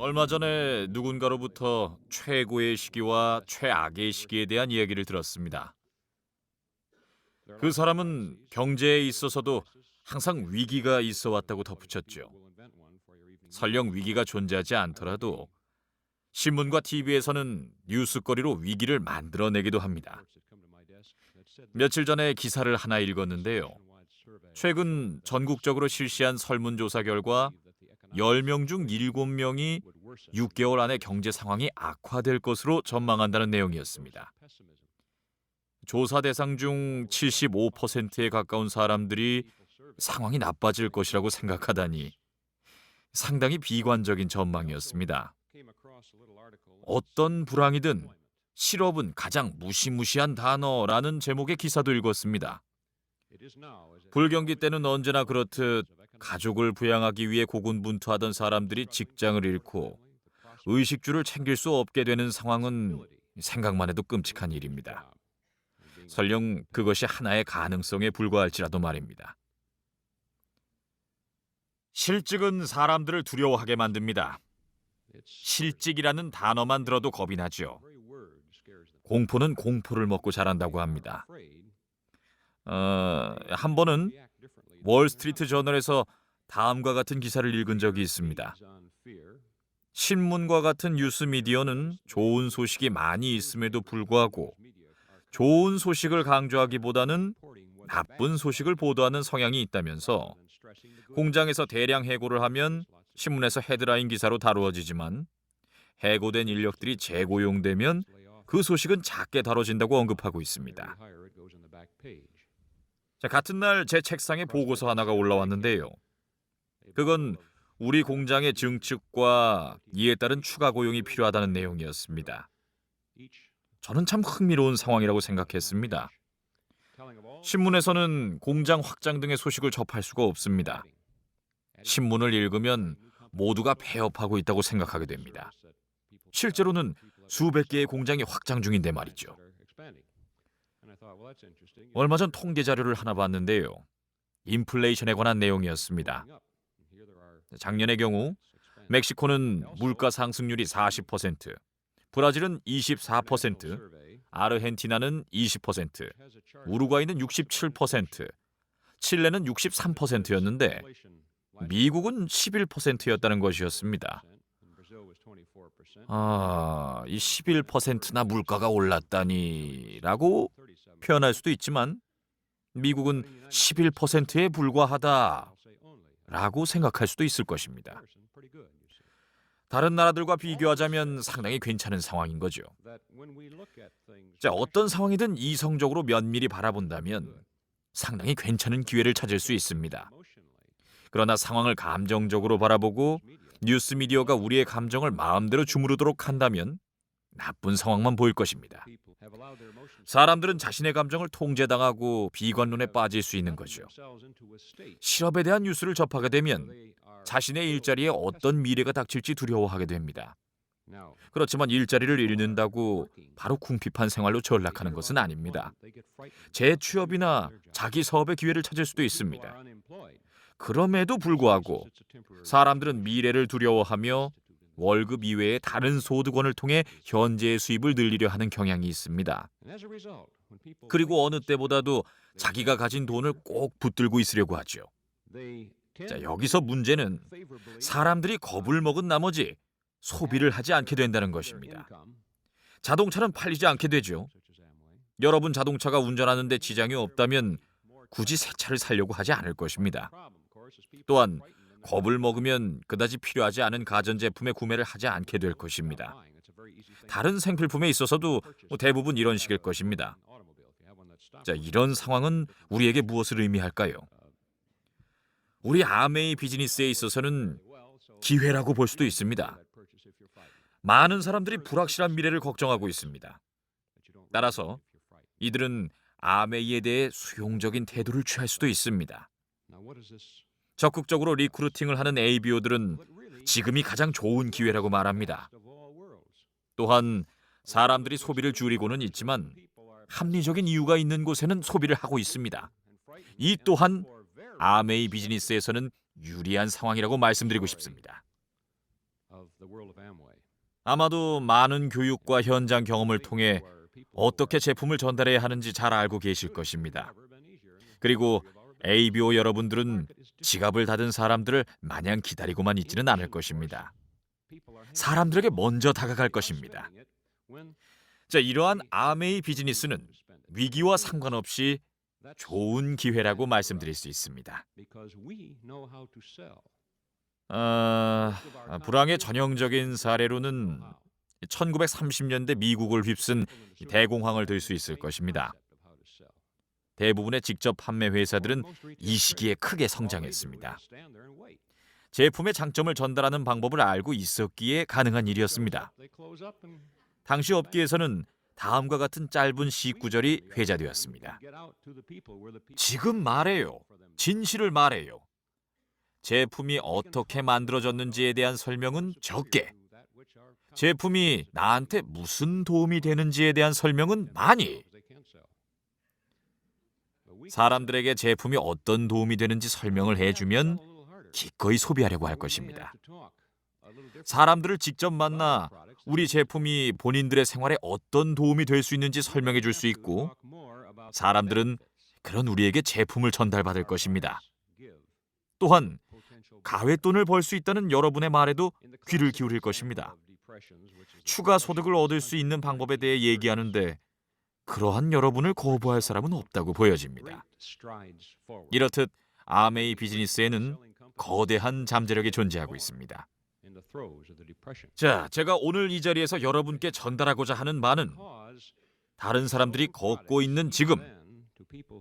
얼마 전에 누군가로부터 최고의 시기와 최악의 시기에 대한 이야기를 들었습니다. 그 사람은 경제에 있어서도 항상 위기가 있어 왔다고 덧붙였죠. 설령 위기가 존재하지 않더라도 신문과 TV에서는 뉴스거리로 위기를 만들어내기도 합니다. 며칠 전에 기사를 하나 읽었는데요. 최근 전국적으로 실시한 설문조사 결과 10명 중 7명이 6개월 안에 경제 상황이 악화될 것으로 전망한다는 내용이었습니다. 조사 대상 중 75%에 가까운 사람들이 상황이 나빠질 것이라고 생각하다니 상당히 비관적인 전망이었습니다. 어떤 불황이든 실업은 가장 무시무시한 단어라는 제목의 기사도 읽었습니다. 불경기 때는 언제나 그렇듯 가족을 부양하기 위해 고군분투하던 사람들이 직장을 잃고 의식주를 챙길 수 없게 되는 상황은 생각만 해도 끔찍한 일입니다. 설령 그것이 하나의 가능성에 불과할지라도 말입니다. 실직은 사람들을 두려워하게 만듭니다. 실직이라는 단어만 들어도 겁이 나죠. 공포는 공포를 먹고 자란다고 합니다. 한 번은 월스트리트 저널에서 다음과 같은 기사를 읽은 적이 있습니다. 신문과 같은 뉴스 미디어는 좋은 소식이 많이 있음에도 불구하고 좋은 소식을 강조하기보다는 나쁜 소식을 보도하는 성향이 있다면서 공장에서 대량 해고를 하면 신문에서 헤드라인 기사로 다루어지지만 해고된 인력들이 재고용되면 그 소식은 작게 다뤄진다고 언급하고 있습니다. 같은 날 제 책상에 보고서 하나가 올라왔는데요. 그건 우리 공장의 증축과 이에 따른 추가 고용이 필요하다는 내용이었습니다. 저는 참 흥미로운 상황이라고 생각했습니다. 신문에서는 공장 확장 등의 소식을 접할 수가 없습니다. 신문을 읽으면 모두가 폐업하고 있다고 생각하게 됩니다. 실제로는 수백 개의 공장이 확장 중인데 말이죠. 얼마 전 통계 자료를 하나 봤는데요. 인플레이션에 관한 내용이었습니다. 작년의 경우 멕시코는 물가 상승률이 40%, 브라질은 24%, 아르헨티나는 20%, 우루과이는 67%, 칠레는 63%였는데 미국은 11%였다는 것이었습니다. 이 11%나 물가가 올랐다니라고 표현할 수도 있지만 미국은 11%에 불과하다라고 생각할 수도 있을 것입니다. 다른 나라들과 비교하자면 상당히 괜찮은 상황인 거죠. 자, 어떤 상황이든 이성적으로 면밀히 바라본다면 상당히 괜찮은 기회를 찾을 수 있습니다. 그러나 상황을 감정적으로 바라보고 뉴스 미디어가 우리의 감정을 마음대로 주무르도록 한다면 나쁜 상황만 보일 것입니다. 사람들은 자신의 감정을 통제당하고 비관론에 빠질 수 있는 거죠. 실업에 대한 뉴스를 접하게 되면 자신의 일자리에 어떤 미래가 닥칠지 두려워하게 됩니다. 그렇지만 일자리를 잃는다고 바로 궁핍한 생활로 전락하는 것은 아닙니다. 재취업이나 자기 사업의 기회를 찾을 수도 있습니다. 그럼에도 불구하고 사람들은 미래를 두려워하며 월급 이외의 다른 소득원을 통해 현재의 수입을 늘리려 하는 경향이 있습니다. 그리고 어느 때보다도 자기가 가진 돈을 꼭 붙들고 있으려고 하죠. 자, 여기서 문제는 사람들이 겁을 먹은 나머지 소비를 하지 않게 된다는 것입니다. 자동차는 팔리지 않게 되죠. 여러분 자동차가 운전하는데 지장이 없다면 굳이 새 차를 사려고 하지 않을 것입니다. 또한 겁을 먹으면 그다지 필요하지 않은 가전제품의 구매를 하지 않게 될 것입니다. 다른 생필품에 있어서도 대부분 이런 식일 것입니다. 자, 이런 상황은 우리에게 무엇을 의미할까요? 우리 아메이 비즈니스에 있어서는 기회라고 볼 수도 있습니다. 많은 사람들이 불확실한 미래를 걱정하고 있습니다. 따라서 이들은 아메이에 대해 수용적인 태도를 취할 수도 있습니다. 적극적으로 리크루팅을 하는 ABO들은 지금이 가장 좋은 기회라고 말합니다. 또한 사람들이 소비를 줄이고는 있지만 합리적인 이유가 있는 곳에는 소비를 하고 있습니다. 이 또한 아메이 비즈니스에서는 유리한 상황이라고 말씀드리고 싶습니다. 아마도 많은 교육과 현장 경험을 통해 어떻게 제품을 전달해야 하는지 잘 알고 계실 것입니다. 그리고 ABO 여러분들은 지갑을 닫은 사람들을 마냥 기다리고만 있지는 않을 것입니다. 사람들에게 먼저 다가갈 것입니다. 자, 이러한 아메이 비즈니스는 위기와 상관없이 좋은 기회라고 말씀드릴 수 있습니다. 불황의 전형적인 사례로는 1930년대 미국을 휩쓴 대공황을 들 수 있을 것입니다. 대부분의 직접 판매 회사들은 이 시기에 크게 성장했습니다. 제품의 장점을 전달하는 방법을 알고 있었기에 가능한 일이었습니다. 당시 업계에서는 다음과 같은 짧은 시구절이 회자되었습니다. 지금 말해요. 진실을 말해요. 제품이 어떻게 만들어졌는지에 대한 설명은 적게, 제품이 나한테 무슨 도움이 되는지에 대한 설명은 많이. 사람들에게 제품이 어떤 도움이 되는지 설명을 해주면 기꺼이 소비하려고 할 것입니다. 사람들을 직접 만나 우리 제품이 본인들의 생활에 어떤 도움이 될 수 있는지 설명해 줄 수 있고, 사람들은 그런 우리에게 제품을 전달받을 것입니다. 또한 가외돈을 벌 수 있다는 여러분의 말에도 귀를 기울일 것입니다. 추가 소득을 얻을 수 있는 방법에 대해 얘기하는데 그러한 여러분을 거부할 사람은 없다고 보여집니다. 이렇듯 아메이 비즈니스에는 거대한 잠재력이 존재하고 있습니다. 자, 제가 오늘 이 자리에서 여러분께 전달하고자 하는 바는 다른 사람들이 걷고 있는 지금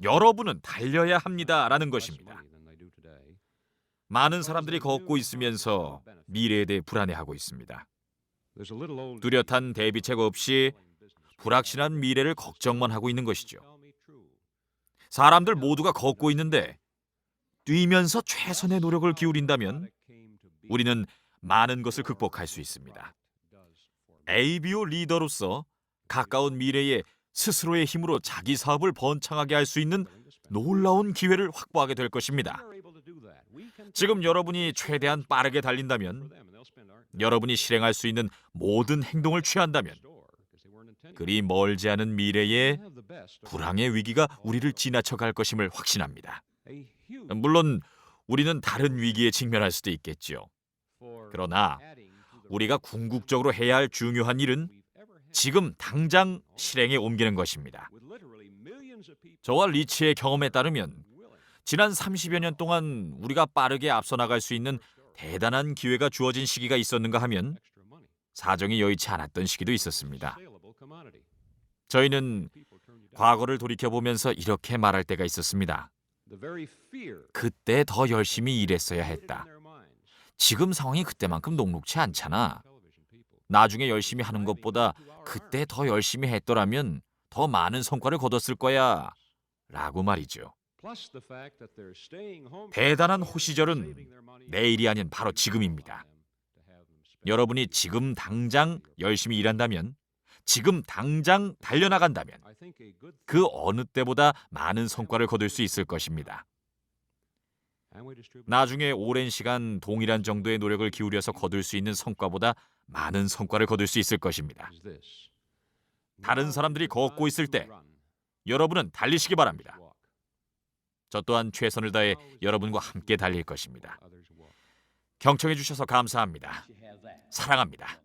여러분은 달려야 합니다라는 것입니다. 많은 사람들이 걷고 있으면서 미래에 대해 불안해하고 있습니다. 뚜렷한 대비책 없이 불확실한 미래를 걱정만 하고 있는 것이죠. 사람들 모두가 걷고 있는데 뛰면서 최선의 노력을 기울인다면 우리는 많은 것을 극복할 수 있습니다. ABO 리더로서 가까운 미래에 스스로의 힘으로 자기 사업을 번창하게 할 수 있는 놀라운 기회를 확보하게 될 것입니다. 지금 여러분이 최대한 빠르게 달린다면, 여러분이 실행할 수 있는 모든 행동을 취한다면, 그리 멀지 않은 미래에 불황의 위기가 우리를 지나쳐 갈 것임을 확신합니다. 물론 우리는 다른 위기에 직면할 수도 있겠죠. 그러나 우리가 궁극적으로 해야 할 중요한 일은 지금 당장 실행에 옮기는 것입니다. 저와 리치의 경험에 따르면 지난 30여 년 동안 우리가 빠르게 앞서 나갈 수 있는 대단한 기회가 주어진 시기가 있었는가 하면 사정이 여의치 않았던 시기도 있었습니다. 저희는 과거를 돌이켜보면서 이렇게 말할 때가 있었습니다. 그때 더 열심히 일했어야 했다. 지금 상황이 그때만큼 녹록치 않잖아. 나중에 열심히 하는 것보다 그때 더 열심히 했더라면 더 많은 성과를 거뒀을 거야. 라고 말이죠. 대단한 호시절은 내일이 아닌 바로 지금입니다. 여러분이 지금 당장 열심히 일한다면, 지금 당장 달려나간다면 그 어느 때보다 많은 성과를 거둘 수 있을 것입니다. 나중에 오랜 시간 동일한 정도의 노력을 기울여서 거둘 수 있는 성과보다 많은 성과를 거둘 수 있을 것입니다. 다른 사람들이 걷고 있을 때 여러분은 달리시기 바랍니다. 저 또한 최선을 다해 여러분과 함께 달릴 것입니다. 경청해 주셔서 감사합니다. 사랑합니다.